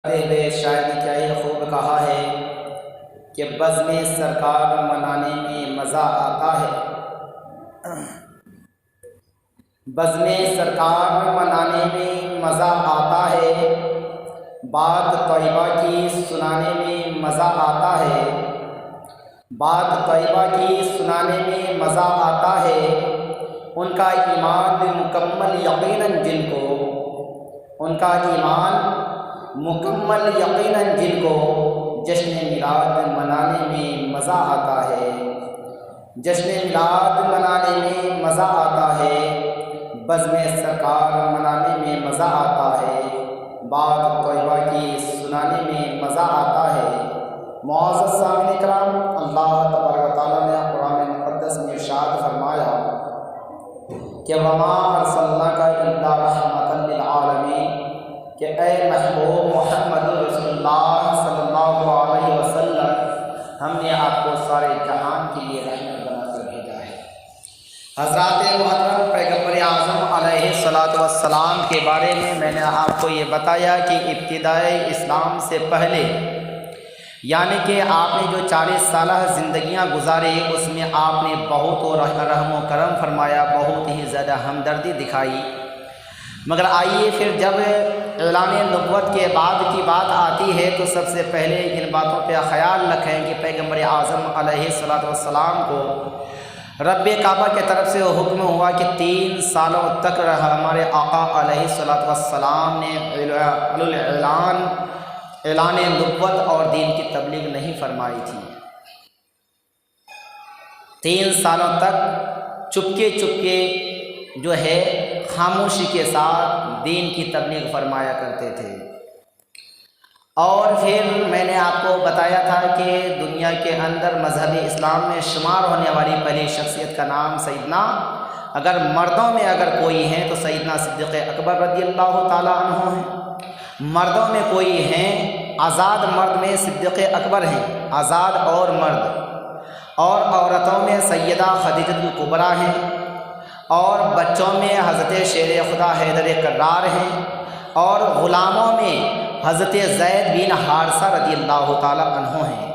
شاعر نے کیا ہی خوب کہا ہے کہ بزم سرکار منانے میں مزہ آتا ہے، بزم سرکار منانے میں مزہ آتا ہے، بات طیبہ کی سنانے میں مزہ آتا ہے، بات طیبہ کی سنانے میں مزہ آتا ہے، ان کا ایمان مکمل یقیناً جن کو، ان کا ایمان مکمل یقیناً جن کو جشن میلاد منانے میں مزہ آتا ہے، جشن میلاد منانے میں مزہ آتا ہے، بزم سرکار منانے میں مزہ آتا ہے، بات طیبہ کی سنانے میں مزہ آتا ہے۔ معزز سامعین کرام، اللہ تبارک و تعالیٰ نے قرآن مقدس میں ارشاد فرمایا کہ وما ارسلناک الا رحمۃ للعالمین، کہ اے محبوب محمد رسول اللہ صلی اللہ علیہ وسلم، ہم نے آپ کو سارے جہان کے لیے رحمت بنا کر بھیجا ہے۔ حضرات محترم پیغمبر اعظم علیہ الصلاۃ والسلام کے بارے میں نے آپ کو یہ بتایا کہ ابتدائی اسلام سے پہلے، یعنی کہ آپ نے جو 40 سالہ زندگیاں گزاری، اس میں آپ نے بہت رحم و کرم فرمایا، بہت ہی زیادہ ہمدردی دکھائی۔ مگر آئیے پھر جب اعلان نبوت کے بعد کی بات آتی ہے تو سب سے پہلے ان باتوں پہ خیال رکھیں کہ پیغمبر اعظم علیہ الصلاۃ والسلام کو رب کعبہ کی طرف سے حکم ہوا کہ 3 سالوں تک ہمارے آقا علیہ الصلاۃ والسلام نے اعلان نبوت اور دین کی تبلیغ نہیں فرمائی تھی۔ 3 سالوں تک چپکے چپکے جو ہے خاموشی کے ساتھ دین کی تبلیغ فرمایا کرتے تھے۔ اور پھر میں نے آپ کو بتایا تھا کہ دنیا کے اندر مذہب اسلام میں شمار ہونے والی پہلی شخصیت کا نام سیدنا، اگر مردوں میں اگر کوئی ہیں تو سیدنا صدیق اکبر رضی اللہ تعالیٰ عنہ ہیں، مردوں میں کوئی ہیں، آزاد مرد میں صدیق اکبر ہیں، آزاد اور مرد، اور عورتوں میں سیدہ خدیجہ الکبریٰ ہیں، اور بچوں میں حضرت شیر خدا حیدر کرار ہیں، اور غلاموں میں حضرت زید بن حارثہ رضی اللہ تعالیٰ عنہ ہیں،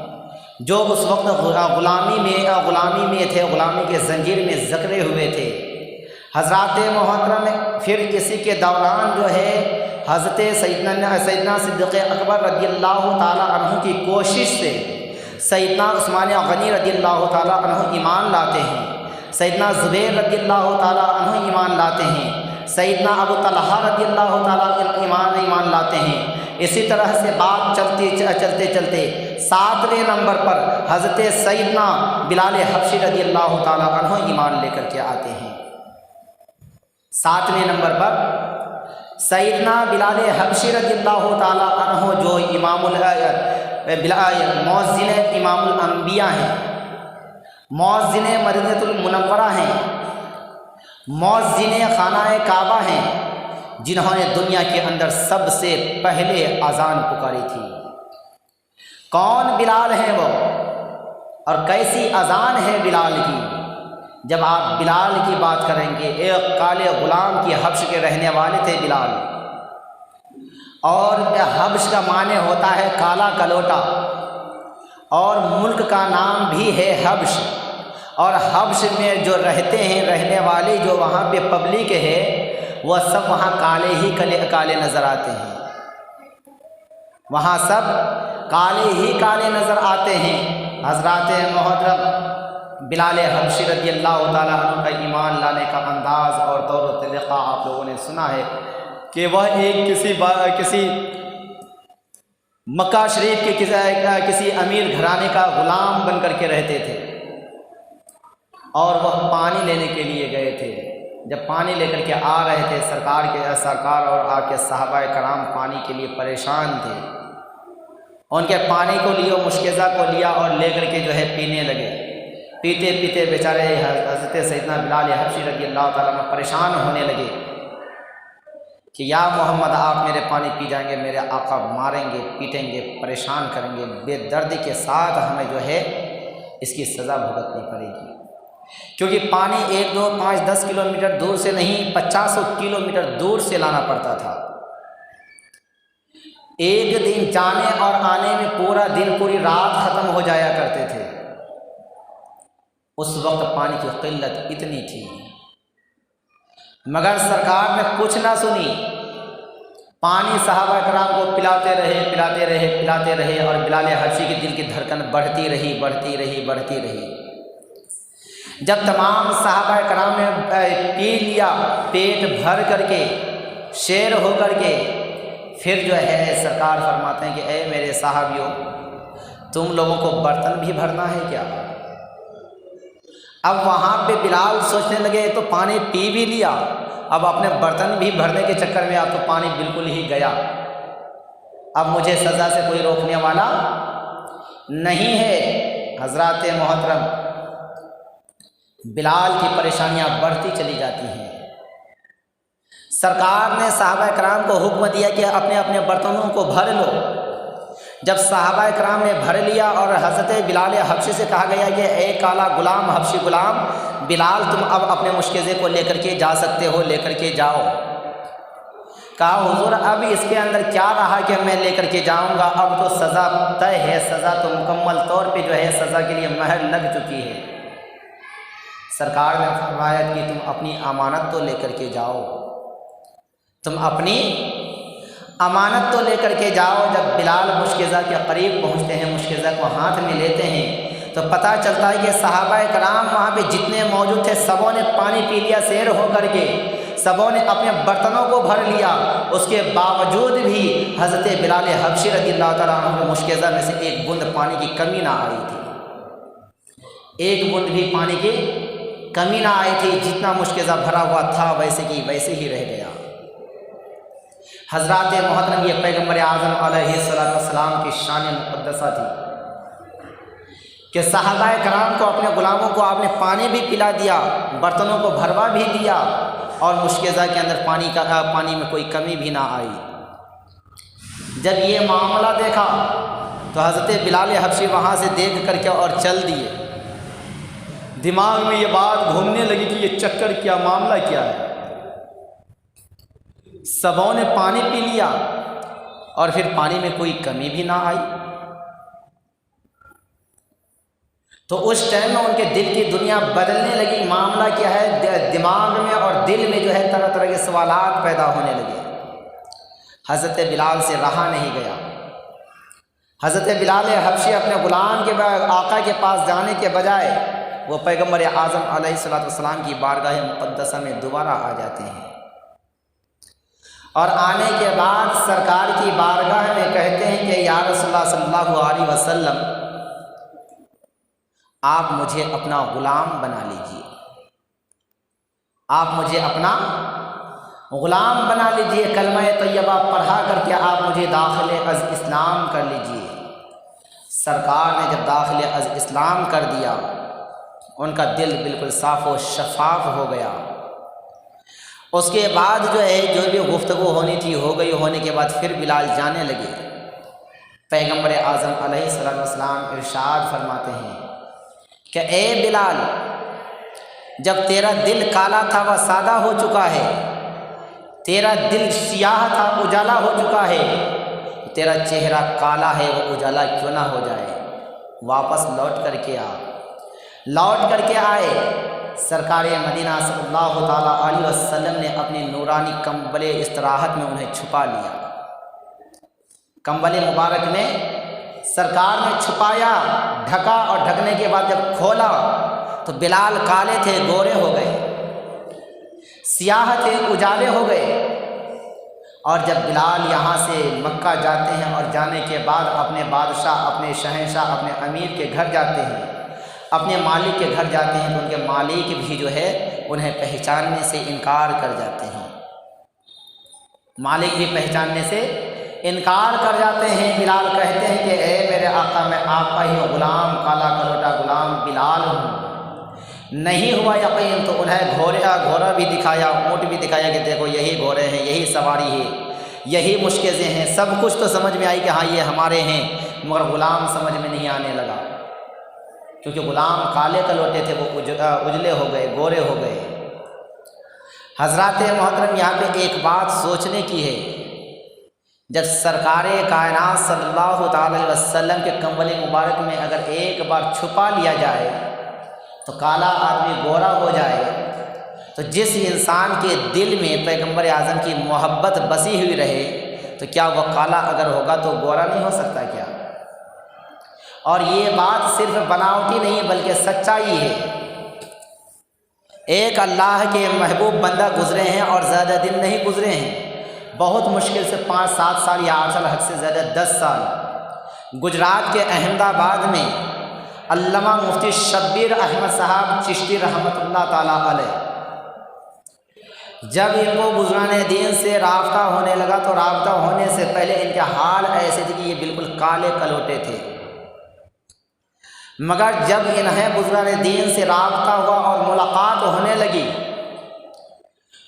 جو اس وقت غلامی میں تھے، غلامی کے زنجیر میں جکڑے ہوئے تھے۔ حضرات محترم، پھر اسی کے دوران جو ہے حضرت سیدنا صدیق اکبر رضی اللہ تعالیٰ عنہ کی کوشش سے سیدنا عثمان غنی رضی اللہ تعالیٰ عنہ ایمان لاتے ہیں، سیدنا زبیر رضی اللہ تعالیٰ عنہ ایمان لاتے ہیں، سیدنا ابو طلحہ رضی اللہ تعالیٰ ایمان لاتے ہیں۔ اسی طرح سے بات چلتے چلتے 7ویں نمبر پر حضرت سیدنا بلال حبشی رضی اللہ تعالیٰ عنہ ایمان لے کر کے آتے ہیں۔ 7ویں نمبر پر سیدنا بلال حبشی رضی اللہ تعالیٰ عنہ جو مؤذن امام الانبیاء ہیں، مؤذن مدینہ المنورہ ہیں، مؤذن خانہ کعبہ ہیں، جنہوں نے دنیا کے اندر سب سے پہلے اذان پکاری تھی۔ کون بلال ہیں وہ، اور کیسی اذان ہے بلال کی؟ جب آپ بلال کی بات کریں گے، ایک کالے غلام کی حبش کے رہنے والے تھے بلال، اور حبش کا معنی ہوتا ہے کالا کلوٹا، اور ملک کا نام بھی ہے حبش، اور حبش میں جو رہتے ہیں، رہنے والے جو وہاں پہ پبلک ہے، وہ سب وہاں کالے نظر آتے ہیں، وہاں سب کالے نظر آتے ہیں۔ حضرات محترم، بلال حبشی رضی اللہ تعالیٰ عنہ کا ایمان لانے کا انداز اور طور و طریقہ آپ لوگوں نے سنا ہے کہ وہ ایک کسی مکہ شریف کے کسی امیر گھرانے کا غلام بن کر کے رہتے تھے، اور وہ پانی لینے کے لیے گئے تھے۔ جب پانی لے کر کے آ رہے تھے، سرکار اور آپ کے صحابہ کرام پانی کے لیے پریشان تھے، ان کے پانی کو لیا، مشکزہ کو لیا اور لے کر کے جو ہے پینے لگے۔ پیتے پیتے بیچارے حضرت سیدنا بلال حبشی رضی اللہ تعالیٰ عنہ پریشان ہونے لگے کہ یا محمد، آپ میرے پانی پی جائیں گے، میرے آقا ماریں گے، پیٹیں گے، پریشان کریں گے، بے دردی کے ساتھ ہمیں جو ہے اس کی سزا بھگتنی پڑے گی، کیونکہ پانی 1 2 5 10 کلومیٹر دور سے نہیں، 50 کلومیٹر دور سے لانا پڑتا تھا۔ ایک دن جانے اور آنے میں پورا دن پوری رات ختم ہو جایا کرتے تھے۔ اس وقت پانی کی قلت اتنی تھی، مگر سرکار نے کچھ نہ سنی، پانی صحابہ کرام کو پلاتے رہے اور بلال حبشی کے دل کی دھڑکن بڑھتی رہی۔ جب تمام صحابہ کرام نے پی لیا پیٹ بھر کر کے، شیر ہو کر کے، پھر جو ہے سرکار فرماتے ہیں کہ اے میرے صحابیوں، تم لوگوں کو برتن بھی بھرنا ہے کیا؟ اب وہاں پہ بلال سوچنے لگے تو پانی پی بھی لیا، اب اپنے برتن بھی بھرنے کے چکر میں اب تو پانی بالکل ہی گیا، اب مجھے سزا سے کوئی روکنے والا نہیں ہے۔ حضرات محترم، بلال کی پریشانیاں بڑھتی چلی جاتی ہیں۔ سرکار نے صحابہ کرام کو حکم دیا کہ اپنے اپنے برتنوں کو بھر لو۔ جب صحابہ کرام نے بھر لیا اور حضرت بلال حبشی سے کہا گیا کہ اے کالا غلام، حبشی غلام بلال، تم اب اپنے مشکزے کو لے کر کے جا سکتے ہو، لے کر کے جاؤ۔ کہا حضور اب اس کے اندر کیا رہا کہ میں لے کر کے جاؤں گا، اب تو سزا طے ہے، سزا تو مکمل طور پہ جو ہے سزا کے لیے مہر لگ چکی ہے۔ سرکار نے فرمایا کہ تم اپنی امانت تو لے کر کے جاؤ، تم اپنی امانت تو لے کر کے جاؤ۔ جب بلال مشکزہ کے قریب پہنچتے ہیں، مشکزہ کو ہاتھ میں لیتے ہیں تو پتہ چلتا ہے کہ صحابہ کرام وہاں پہ جتنے موجود تھے سبوں نے پانی پی لیا سیر ہو کر کے، سبوں نے اپنے برتنوں کو بھر لیا، اس کے باوجود بھی حضرت بلال حبشی رضی اللہ تعالیٰ عنہ کو مشکزہ میں سے ایک بوند پانی کی کمی نہ آئی تھی، ایک بوند بھی پانی کی کمی نہ آئی تھی، جتنا مشکزہ بھرا ہوا تھا ویسے کی ویسے ہی رہ گیا۔ حضرات محترم، یہ پیغمبر اعظم علیہ السلام کی شان مقدسہ تھی کہ صحابہ کرام کو، اپنے غلاموں کو آپ نے پانی بھی پلا دیا، برتنوں کو بھروا بھی دیا، اور مشکزہ کے اندر پانی میں کوئی کمی بھی نہ آئی۔ جب یہ معاملہ دیکھا تو حضرت بلال حبشی وہاں سے دیکھ کر کے اور چل دیے۔ دماغ میں یہ بات گھومنے لگی کہ یہ چکر کیا، معاملہ کیا ہے؟ سبوں نے پانی پی لیا اور پھر پانی میں کوئی کمی بھی نہ آئی۔ تو اس ٹائم میں ان کے دل کی دنیا بدلنے لگی، معاملہ کیا ہے؟ دماغ میں اور دل میں جو ہے طرح طرح کے سوالات پیدا ہونے لگے۔ حضرت بلال سے رہا نہیں گیا۔ حضرت بلال حبشی اپنے غلام کے آقا کے پاس جانے کے بجائے وہ پیغمبر اعظم علیہ السلام کی بارگاہ مقدسہ میں دوبارہ آ جاتے ہیں، اور آنے کے بعد سرکار کی بارگاہ میں کہتے ہیں کہ یا رسول اللہ صلی اللہ علیہ وسلم، آپ مجھے اپنا غلام بنا لیجئے، آپ مجھے اپنا غلام بنا لیجئے، کلمہ طیبہ پڑھا کر کے آپ مجھے داخل از اسلام کر لیجئے۔ سرکار نے جب داخل از اسلام کر دیا، ان کا دل بالکل صاف و شفاف ہو گیا۔ اس کے بعد جو ہے جو بھی گفتگو ہونی تھی ہو گئی، ہونے کے بعد پھر بلال جانے لگے۔ پیغمبر اعظم علیہ السلام ارشاد فرماتے ہیں کہ اے بلال، جب تیرا دل کالا تھا وہ سادہ ہو چکا ہے، تیرا دل سیاہ تھا اجالا ہو چکا ہے، تیرا چہرہ کالا ہے وہ اجالا کیوں نہ ہو جائے، واپس لوٹ کر کے آ۔ لوٹ کر کے آئے۔ سرکار مدینہ صلی اللہ تعالیٰ علیہ وسلم نے اپنی نورانی کمبل استراحت میں انہیں چھپا لیا۔ کمبل مبارک میں سرکار نے چھپایا، ڈھکا، اور ڈھکنے کے بعد جب کھولا تو بلال کالے تھے گورے ہو گئے، سیاہ تھے اجالے ہو گئے۔ اور جب بلال یہاں سے مکہ جاتے ہیں اور جانے کے بعد اپنے بادشاہ، اپنے شہنشاہ، اپنے امیر کے گھر جاتے ہیں، اپنے مالک کے گھر جاتے ہیں، تو ان کے مالک بھی جو ہے انہیں پہچاننے سے انکار کر جاتے ہیں، مالک بھی پہچاننے سے انکار کر جاتے ہیں۔ بلال کہتے ہیں کہ اے میرے آقا، میں آپ کا ہی غلام، کالا کلوٹا غلام بلال ہوں۔ نہیں ہوا یقین تو انہیں گھوڑا بھی دکھایا، اونٹ بھی دکھایا کہ دیکھو یہی گھوڑے ہیں، یہی سواری ہے، یہی مشکزیں ہیں، سب کچھ تو سمجھ میں آئی کہ ہاں یہ ہمارے ہیں، مگر غلام سمجھ میں نہیں آنے لگا، کیونکہ غلام کالے کلوٹے تھے، وہ اجلے ہو گئے، گورے ہو گئے۔ حضرات محترم، یہاں پہ ایک بات سوچنے کی ہے جب سرکار کائنات صلی اللہ تعالی علیہ وسلم کے کمبل مبارک میں اگر ایک بار چھپا لیا جائے تو کالا آدمی گورا ہو جائے، تو جس انسان کے دل میں پیغمبر اعظم کی محبت بسی ہوئی رہے تو کیا وہ کالا اگر ہوگا تو گورا نہیں ہو سکتا کیا؟ اور یہ بات صرف بناوٹی نہیں بلکہ سچائی ہے۔ ایک اللہ کے محبوب بندہ گزرے ہیں اور زیادہ دن نہیں گزرے ہیں، بہت مشکل سے 5-7 سال یا 8 سال، حد سے زیادہ 10 سال، گجرات کے احمد آباد میں علامہ مفتی شبیر احمد صاحب چشتی رحمۃ اللہ تعالیٰ علیہ، جب ان کو بزرگان دین سے رابطہ ہونے لگا تو رابطہ ہونے سے پہلے ان کے حال ایسے تھے کہ یہ بالکل کالے کلوٹے تھے، مگر جب انہیں بزرگان دین سے رابطہ ہوا اور ملاقات ہونے لگی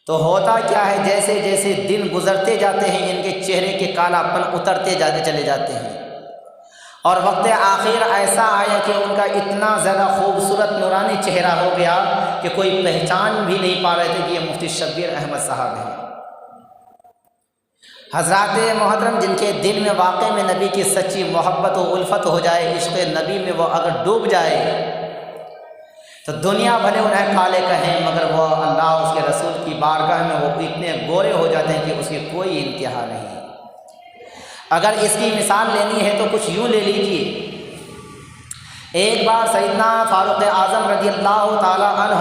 تو ہوتا کیا ہے، جیسے جیسے دن گزرتے جاتے ہیں ان کے چہرے کے کالا پن اترتے چلے جاتے ہیں، اور وقت آخر ایسا آیا کہ ان کا اتنا زیادہ خوبصورت نورانی چہرہ ہو گیا کہ کوئی پہچان بھی نہیں پا رہے تھے کہ یہ مفتی شبیر احمد صاحب ہیں۔ حضرات محترم، جن کے دل میں واقع میں نبی کی سچی محبت و الفت ہو جائے، عشق نبی میں وہ اگر ڈوب جائے تو دنیا بھلے انہیں کالے کہیں مگر وہ اللہ اس کے رسول کی بارگاہ میں وہ اتنے گورے ہو جاتے ہیں کہ اس کی کوئی انتہا نہیں۔ اگر اس کی مثال لینی ہے تو کچھ یوں لے لیجیے، ایک بار سیدنا فاروق اعظم رضی اللہ تعالی عنہ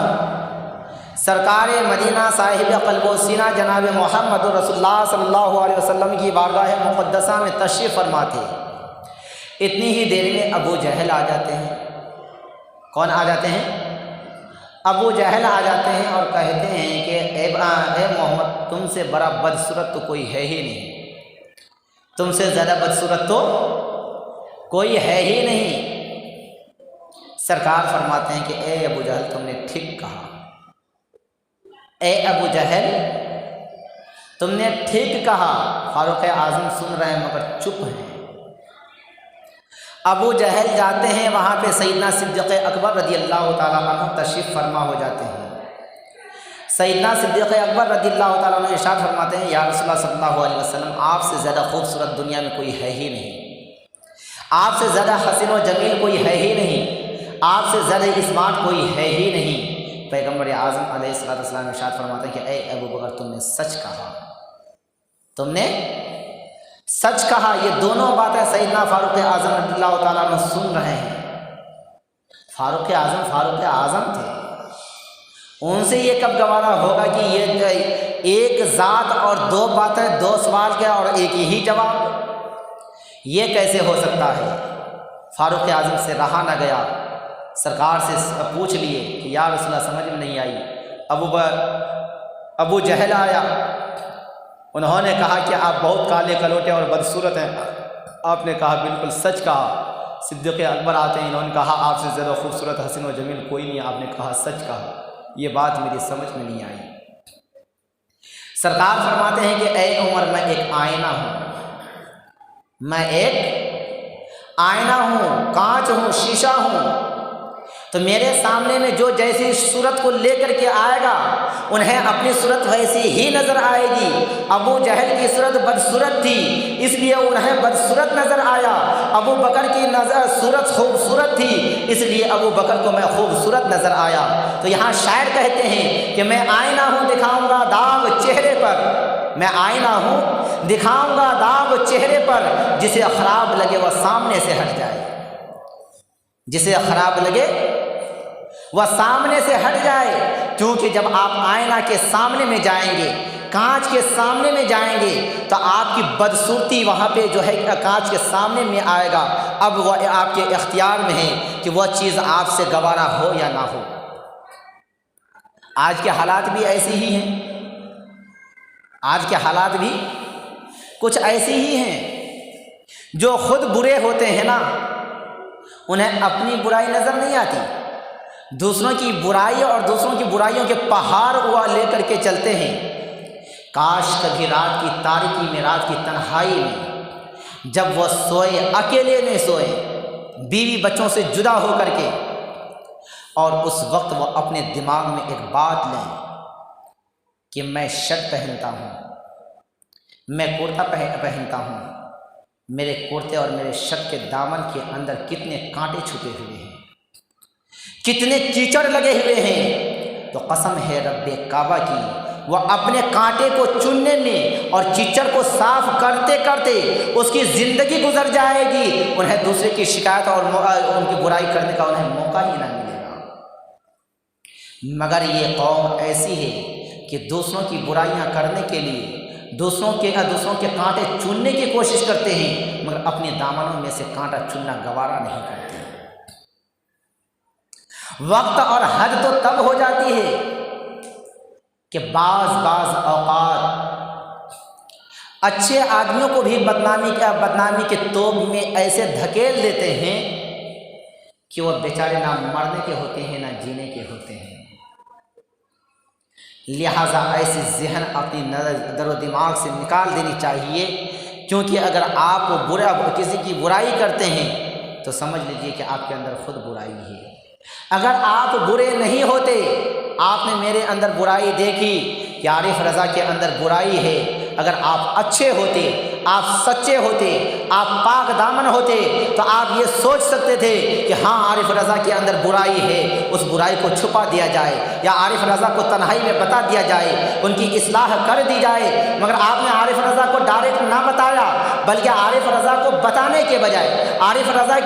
سرکار مدینہ صاحب قلب و سینہ جناب محمد رسول اللہ صلی اللہ علیہ وسلم کی بارگاہ مقدسہ میں تشریف فرما تھے، اتنی ہی دیر میں ابو جہل آ جاتے ہیں۔ کون آ جاتے ہیں؟ ابو جہل آ جاتے ہیں اور کہتے ہیں کہ اے محمد، تم سے بڑا بدصورت تو کوئی ہے ہی نہیں، تم سے زیادہ بدصورت تو کوئی ہے ہی نہیں۔ سرکار فرماتے ہیں کہ اے ابو جہل، تم نے ٹھیک کہا، اے ابو جہل تم نے ٹھیک کہا۔ فاروق اعظم سن رہے ہیں مگر چپ ہیں۔ ابو جہل جاتے ہیں، وہاں پہ سیدنا صدیق اکبر رضی اللہ تعالیٰ عنہ تشریف فرما ہو جاتے ہیں۔ سیدنا صدیق اکبر رضی اللہ تعالیٰ عنہ ارشاد فرماتے ہیں، یا رسول اللہ صلی اللہ علیہ وسلم، آپ سے زیادہ خوبصورت دنیا میں کوئی ہے ہی نہیں، آپ سے زیادہ حسین و جمیل کوئی ہے ہی نہیں، آپ سے زیادہ اسمارٹ کوئی ہے ہی نہیں۔ پیغمبر اعظم علیہ السلام ارشاد فرماتے ہیں کہ اے ابو بکر، تم نے سچ کہا، تم نے سچ کہا۔ یہ دونوں باتیں سیدنا فاروق اعظم رضی اللہ تعالیٰ عنہ سن رہے ہیں۔ فاروق اعظم تھے، ان سے یہ کب گوارا ہوگا کہ یہ ایک ذات اور دو باتیں، دو سوال کیا اور ایک ہی جواب، یہ کیسے ہو سکتا ہے؟ فاروق اعظم سے رہا نہ گیا، سرکار سے پوچھ لیے کہ یا رسول اللہ، سمجھ میں نہیں آئی۔ ابو جہل آیا، انہوں نے کہا کہ آپ بہت کالے کلوٹے اور بدصورت ہیں۔ آپ نے کہا بالکل سچ کہا۔ صدیق اکبر آتے ہیں، انہوں نے کہا آپ سے زیادہ خوبصورت حسین و جمیل کوئی نہیں، آپ نے کہا سچ کہا۔ یہ بات میری سمجھ میں نہیں آئی۔ سرکار فرماتے ہیں کہ اے عمر، میں ایک آئینہ ہوں، میں ایک آئینہ ہوں، کانچ ہوں، شیشہ ہوں، تو میرے سامنے میں جو جیسی صورت کو لے کر کے آئے گا انہیں اپنی صورت ویسی ہی نظر آئے گی۔ ابو جہل کی صورت بدصورت تھی، اس لیے انہیں بدصورت نظر آیا۔ ابو بکر کی صورت خوبصورت تھی، اس لیے ابو بکر کو میں خوبصورت نظر آیا۔ تو یہاں شاعر کہتے ہیں کہ میں آئینہ ہوں، دکھاؤں گا داغ چہرے پر، میں آئینہ ہوں، دکھاؤں گا داغ چہرے پر، جسے خراب لگے وہ سامنے سے ہٹ جائے، جسے خراب لگے وہ سامنے سے ہٹ جائے۔ کیونکہ جب آپ آئینہ کے سامنے میں جائیں گے، کانچ کے سامنے میں جائیں گے تو آپ کی بدصورتی وہاں پہ جو ہے کانچ کے سامنے میں آئے گا۔ اب وہ آپ کے اختیار میں ہے کہ وہ چیز آپ سے گوارا ہو یا نہ ہو۔ آج کے حالات بھی ایسے ہی ہیں، آج کے حالات بھی کچھ ایسے ہی ہیں۔ جو خود برے ہوتے ہیں نا، انہیں اپنی برائی نظر نہیں آتی، دوسروں کی برائی اور دوسروں کی برائیوں کے پہاڑ وہ لے کر کے چلتے ہیں۔ کاش کبھی رات کی تاریکی میں، رات کی تنہائی میں جب وہ سوئے، اکیلے میں سوئے، بیوی بچوں سے جدا ہو کر کے، اور اس وقت وہ اپنے دماغ میں ایک بات لیں کہ میں شرٹ پہنتا ہوں، میں کرتا پہنتا ہوں، میرے کرتے اور میرے شرٹ کے دامن کے اندر کتنے کانٹے چھپے ہوئے ہیں، کتنے کیچڑ لگے ہوئے ہیں۔ تو قسم ہے رب کعبہ کی، وہ اپنے کانٹے کو چننے میں اور کیچڑ کو صاف کرتے کرتے اس کی زندگی گزر جائے گی، انہیں دوسرے کی شکایت اور ان کی برائی کرنے کا انہیں موقع ہی نہ ملے گا۔ مگر یہ قوم ایسی ہے کہ دوسروں کی برائیاں کرنے کے لیے دوسروں کے کانٹے چننے کی کوشش کرتے ہیں، مگر اپنے دامنوں میں سے کانٹا چننا گوارا نہیں کرتے۔ وقت اور حد تو تب ہو جاتی ہے کہ بعض اوقات اچھے آدمیوں کو بھی بدنامی کے توب میں ایسے دھکیل دیتے ہیں کہ وہ بیچارے نہ مرنے کے ہوتے ہیں نہ جینے کے ہوتے ہیں۔ لہٰذا ایسی ذہن اپنی در و دماغ سے نکال دینی چاہیے، کیونکہ اگر آپ کسی کی برائی کرتے ہیں تو سمجھ لیجئے کہ آپ کے اندر خود برائی ہے۔ اگر آپ برے نہیں ہوتے، آپ نے میرے اندر برائی دیکھی کہ عارف رضا کے اندر برائی ہے، اگر آپ اچھے ہوتے، آپ سچے ہوتے، آپ پاک دامن ہوتے تو آپ یہ سوچ سکتے تھے کہ ہاں عارف رضا کے اندر برائی ہے، اس برائی کو چھپا دیا جائے یا عارف رضا کو تنہائی میں بتا دیا جائے، ان کی اصلاح کر دی جائے۔ مگر آپ نے عارف رضا کو ڈائریکٹ نہ بتایا، بلکہ عارف رضا کو بتانے کے بجائے، عارف رضا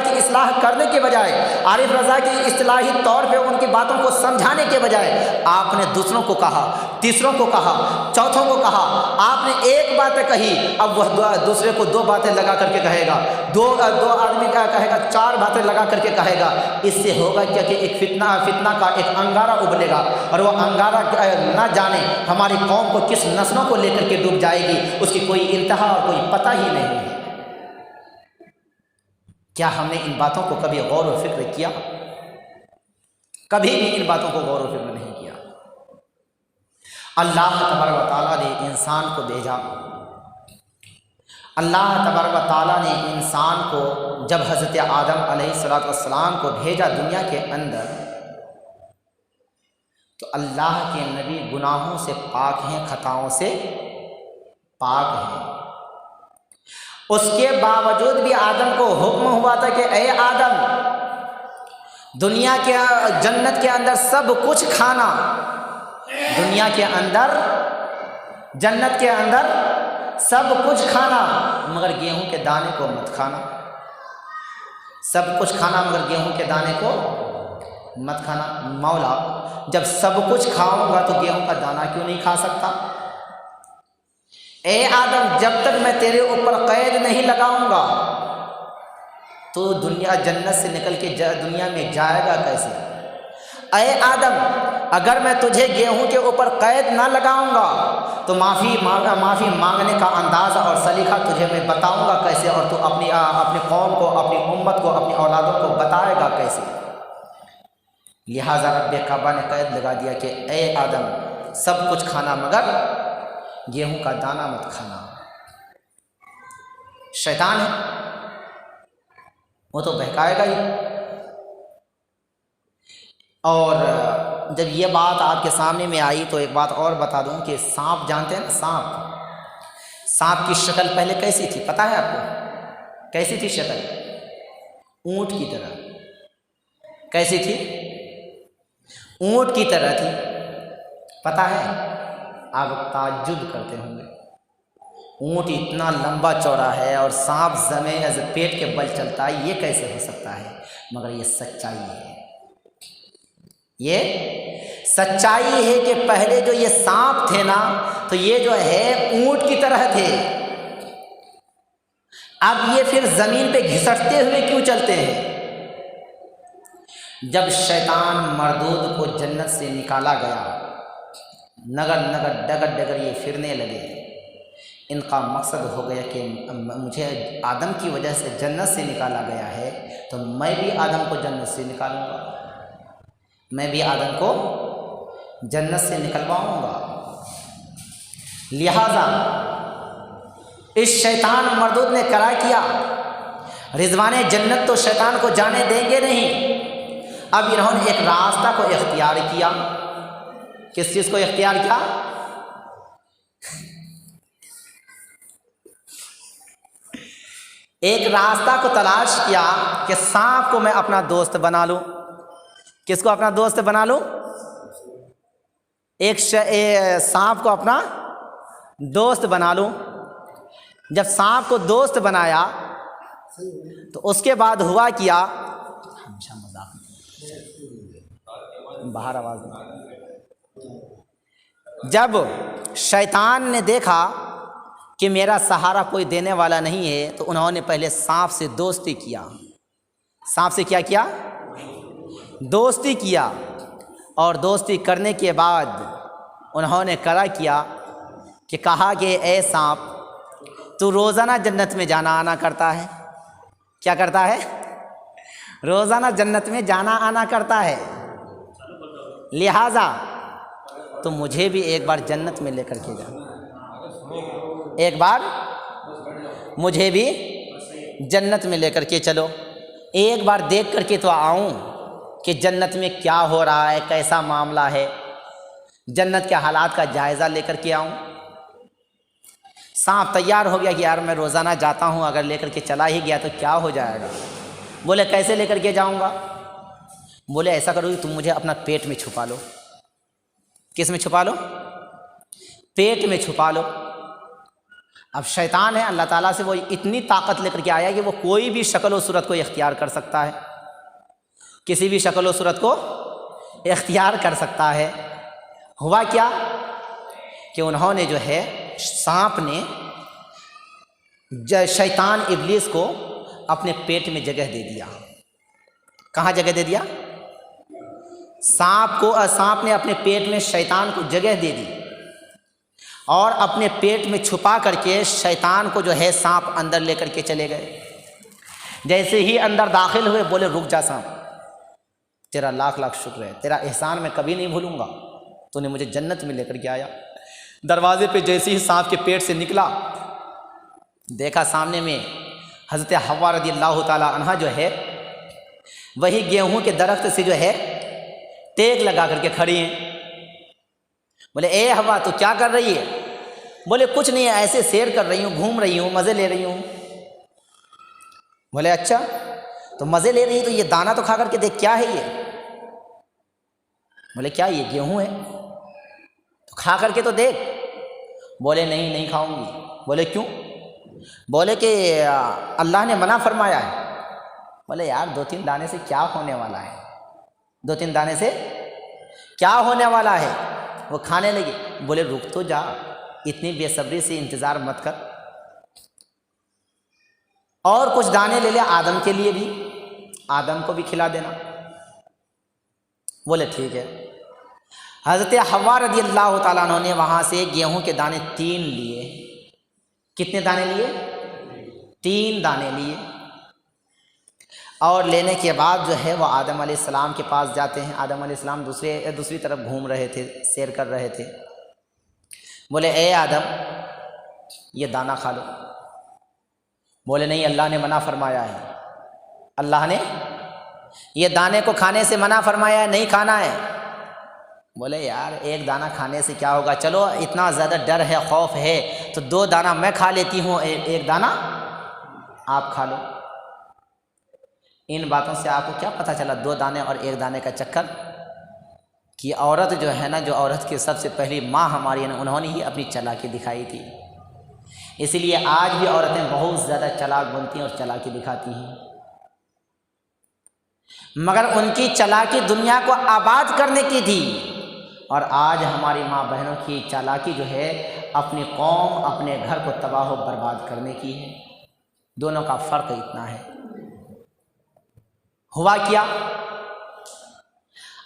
کی اصلاح کرنے کے بجائے، عارف رضا کی اصطلاحی طور پہ ان کی باتوں کو سمجھانے کے بجائے آپ نے دوسروں کو کہا، تیسروں کو کہا، چوتھوں کو کہا۔ آپ نے ایک بات کہی، اب وہ دوسرے کو دو باتیں لگا کر کے کہے گا، دو آدمی کا کہے گا، چار باتیں لگا کر کے کہے گا۔ اس سے ہوگا کیا کہ ایک فتنہ کا ایک انگارہ ابلے گا، اور وہ انگارہ نہ جانے ہماری قوم کو کس نسلوں کو لے کر کے ڈوب جائے گی، اس کی کوئی انتہا اور کوئی پتہ ہی نہیں ہے۔ کیا ہم نے ان باتوں کو کبھی غور و فکر کیا؟ کبھی بھی ان باتوں کو غور و فکر نہیں کیا۔ اللہ تبارک و تعالیٰ نے انسان کو بھیجا، اللہ تبارک و تعالیٰ نے انسان کو جب حضرت آدم علیہ السلام کو بھیجا دنیا کے اندر، تو اللہ کے نبی گناہوں سے پاک ہیں، خطاؤں سے پاک ہیں۔ اس کے باوجود بھی آدم کو حکم ہوا تھا کہ اے آدم، دنیا کے جنت کے اندر سب کچھ کھانا، دنیا کے اندر جنت کے اندر سب کچھ کھانا، مگر گیہوں کے دانے کو مت کھانا۔ سب کچھ کھانا مگر گیہوں کے دانے کو مت کھانا۔ مولا، جب سب کچھ کھاؤں گا تو گیہوں کا دانہ کیوں نہیں کھا سکتا؟ اے آدم، جب تک میں تیرے اوپر قید نہیں لگاؤں گا تو جنت سے نکل کے دنیا میں جائے گا کیسے؟ اے آدم، اگر میں تجھے گیہوں کے اوپر قید نہ لگاؤں گا تو معافی مانگنے کا انداز اور سلیقہ تجھے میں بتاؤں گا کیسے، اور تو اپنی قوم کو، اپنی امت کو، اپنی اولادوں کو بتائے گا کیسے؟ لہٰذا رب کعبہ نے قید لگا دیا کہ اے آدم، سب کچھ کھانا مگر گیہوں کا دانہ مت کھانا۔ شیطان ہے، وہ تو بہکائے گا ہی۔ اور جب یہ بات آپ کے سامنے میں آئی تو ایک بات اور بتا دوں کہ سانپ جانتے ہیں نا، سانپ کی شکل پہلے کیسی تھی پتہ ہے آپ کو؟ کیسی تھی شکل؟ اونٹ کی طرح۔ کیسی تھی؟ اونٹ کی طرح تھی۔ پتہ ہے، آپ تعجب کرتے ہوں گے، اونٹ اتنا لمبا چوڑا ہے اور سانپ زمین پیٹ کے بل چلتا ہے، یہ کیسے ہو سکتا ہے؟ مگر یہ سچائی ہے، یہ سچائی ہے کہ پہلے جو یہ سانپ تھے نا، تو یہ جو ہے اونٹ کی طرح تھے، اب یہ پھر زمین پہ گھسٹتے ہوئے کیوں چلتے ہیں؟ جب شیطان مردود کو جنت سے نکالا گیا، نگر نگر ڈگر ڈگر یہ پھرنے لگے، ان کا مقصد ہو گیا کہ مجھے آدم کی وجہ سے جنت سے نکالا گیا ہے، تو میں بھی آدم کو جنت سے نکالوں گا، میں بھی آدم کو جنت سے نکلواؤں گا۔ لہذا اس شیطان مردود نے کیا کیا؟ رضوان جنت تو شیطان کو جانے دیں گے نہیں، اب انہوں نے ایک راستہ کو اختیار کیا۔ کس چیز کو اختیار کیا؟ ایک راستہ کو تلاش کیا کہ سانپ کو میں اپنا دوست بنا لوں. کس کو اپنا دوست بنا لوں؟ سانپ کو اپنا دوست بنا لوں. جب سانپ کو دوست بنایا تو اس کے بعد ہوا کیا، باہر آواز جب شیطان نے دیکھا کہ میرا سہارا کوئی دینے والا نہیں ہے تو انہوں نے پہلے سانپ سے دوستی کیا. سانپ سے کیا کیا؟ دوستی کیا. اور دوستی کرنے کے بعد انہوں نے کیا کہ کہا کہ اے سانپ، تو روزانہ جنت میں جانا آنا کرتا ہے. کیا کرتا ہے؟ روزانہ جنت میں جانا آنا کرتا ہے، لہذا تو مجھے بھی ایک بار جنت میں لے کر کے جا. ایک بار مجھے بھی جنت میں لے کر کے چلو، ایک بار دیکھ کر کے تو آؤں کہ جنت میں کیا ہو رہا ہے، کیسا معاملہ ہے، جنت کے حالات کا جائزہ لے کر کے آؤں. سانپ تیار ہو گیا کہ یار میں روزانہ جاتا ہوں، اگر لے کر کے چلا ہی گیا تو کیا ہو جائے گا. بولے کیسے لے کر کے جاؤں گا؟ بولے ایسا کرو کہ تم مجھے اپنا پیٹ میں چھپا لو. کس میں چھپا لو؟ پیٹ میں چھپا لو. اب شیطان ہے، اللہ تعالیٰ سے وہ اتنی طاقت لے کر کے آیا کہ وہ کوئی بھی شکل و صورت کو اختیار کر سکتا ہے، کسی بھی شکل و صورت کو اختیار کر سکتا ہے. ہوا کیا کہ انہوں نے جو ہے سانپ نے شیطان ابلیس کو اپنے پیٹ میں جگہ دے دیا. کہاں جگہ دے دیا؟ سانپ نے اپنے پیٹ میں شیطان کو جگہ دے دی اور اپنے پیٹ میں چھپا کر کے شیطان کو جو ہے سانپ اندر لے کر کے چلے گئے. جیسے ہی اندر داخل ہوئے بولے رک جا سانپ، تیرا لاکھ لاکھ شکر ہے، تیرا احسان میں کبھی نہیں بھولوں گا، تو نے مجھے جنت میں لے کر کے آیا. دروازے پہ جیسے ہی سانپ کے پیٹ سے نکلا، دیکھا سامنے میں حضرت حوا رضی اللہ تعالی عنہا جو ہے وہی گیہوں کے درخت سے جو ہے ٹیک لگا کر کے کھڑی ہیں. بولے اے حوا تو کیا کر رہی ہے؟ بولے کچھ نہیں، ایسے سیر کر رہی ہوں، گھوم رہی ہوں، مزے لے رہی ہوں. بولے اچھا تو مزے لے رہی تو یہ دانہ تو کھا کر کے دیکھ کیا ہے یہ. بولے کیا یہ گیہوں ہے؟ تو کھا کر کے تو دیکھ. بولے نہیں کھاؤں گی. بولے کیوں؟ بولے کہ اللہ نے منع فرمایا ہے. بولے یار 2-3 دانے سے کیا ہونے والا ہے، 2-3 دانے سے کیا ہونے والا ہے. وہ کھانے لگی. بولے رک تو جا، اتنی بے صبری سے انتظار مت کر، اور کچھ دانے لے لے آدم کے لیے بھی، آدم کو بھی کھلا دینا. بولے ٹھیک ہے. حضرت حوا رضی اللہ تعالیٰ عنہ نے وہاں سے گیہوں کے دانے 3 لیے. کتنے دانے لیے؟ 3 دانے لیے. اور لینے کے بعد جو ہے وہ آدم علیہ السلام کے پاس جاتے ہیں. آدم علیہ السلام دوسری طرف گھوم رہے تھے، سیر کر رہے تھے. بولے اے آدم یہ دانہ کھا لو. بولے نہیں، اللہ نے منع فرمایا ہے، اللہ نے یہ دانے کو کھانے سے منع فرمایا ہے، نہیں کھانا ہے. بولے یار ایک دانہ کھانے سے کیا ہوگا، چلو اتنا زیادہ ڈر ہے، خوف ہے تو 2 دانہ میں کھا لیتی ہوں، ایک دانہ آپ کھا لو. ان باتوں سے آپ کو کیا پتہ چلا 2 دانے اور 1 دانے کا چکر، کہ عورت جو ہے نا، جو عورت کی سب سے پہلی ماں ہماری ہے نا، انہوں نے ہی اپنی چالاکی دکھائی تھی. اسی لیے آج بھی عورتیں بہت زیادہ چالاک بنتی ہیں اور چالاکی دکھاتی ہیں، مگر ان کی چالاکی دنیا کو آباد کرنے کی تھی، اور آج ہماری ماں بہنوں کی چالاکی جو ہے اپنی قوم، اپنے گھر کو تباہ و برباد کرنے کی ہے. دونوں کا فرق اتنا ہے. ہوا کیا؟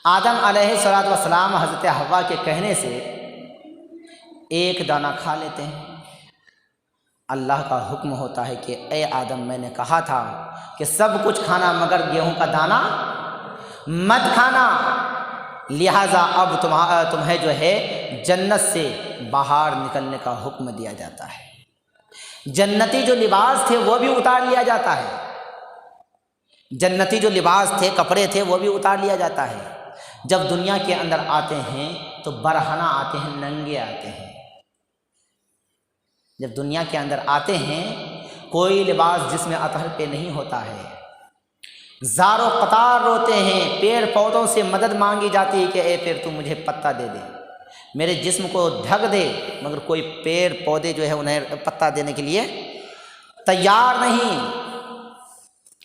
آدم علیہ السلام حضرت حوا کے کہنے سے 1 دانہ کھا لیتے ہیں. اللہ کا حکم ہوتا ہے کہ اے آدم میں نے کہا تھا کہ سب کچھ کھانا مگر گیہوں کا دانہ مت کھانا، لہٰذا اب تمہیں جو ہے جنت سے باہر نکلنے کا حکم دیا جاتا ہے. جنتی جو لباس تھے وہ بھی اتار لیا جاتا ہے، جنتی جو لباس تھے، کپڑے تھے، وہ بھی اتار لیا جاتا ہے. جب دنیا کے اندر آتے ہیں تو برہنہ آتے ہیں، ننگے آتے ہیں. جب دنیا کے اندر آتے ہیں کوئی لباس جس میں اطہر پہ نہیں ہوتا ہے۔ زار و قطار روتے ہیں، پیڑ پودوں سے مدد مانگی جاتی ہے کہ اے پیڑ تو مجھے پتہ دے دے، میرے جسم کو ڈھک دے، مگر کوئی پیڑ پودے جو ہے انہیں پتہ دینے کے لیے تیار نہیں۔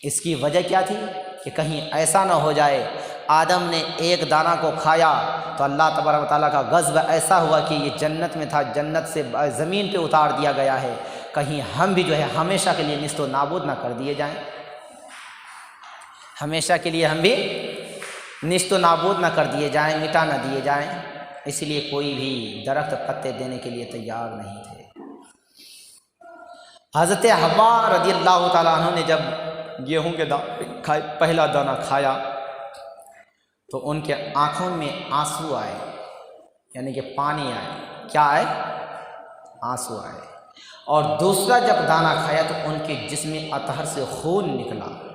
اس کی وجہ کیا تھی کہ کہیں ایسا نہ ہو جائے آدم نے ایک دانہ کو کھایا تو اللہ تبارک و تعالیٰ کا غضب ایسا ہوا کہ یہ جنت میں تھا، جنت سے زمین پہ اتار دیا گیا ہے، کہیں ہم بھی جو ہے ہمیشہ کے لیے نیست و نابود نہ کر دیے جائیں، ہمیشہ کے لیے ہم بھی نیست و نابود نہ کر دیے جائیں، مٹا نہ دیے جائیں۔ اسی لیے کوئی بھی درخت پتے دینے کے لیے تیار نہیں تھے۔ حضرت حوا رضی اللہ تعالیٰ عنہ نے جب گیہوں کے پہلا دانہ کھایا تو ان کے آنکھوں میں آنسو آئے، یعنی کہ پانی آئے۔ کیا آئے؟ آنسو آئے۔ اور دوسرا جب دانہ کھایا تو ان کے جسم اطہر سے خون نکلا،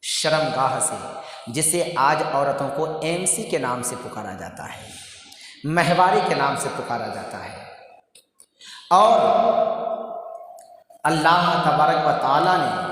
شرمگاہ سے، جسے آج عورتوں کو MC کے نام سے پکارا جاتا ہے، مہواری کے نام سے پکارا جاتا ہے۔ اور اللہ تبارک و تعالیٰ نے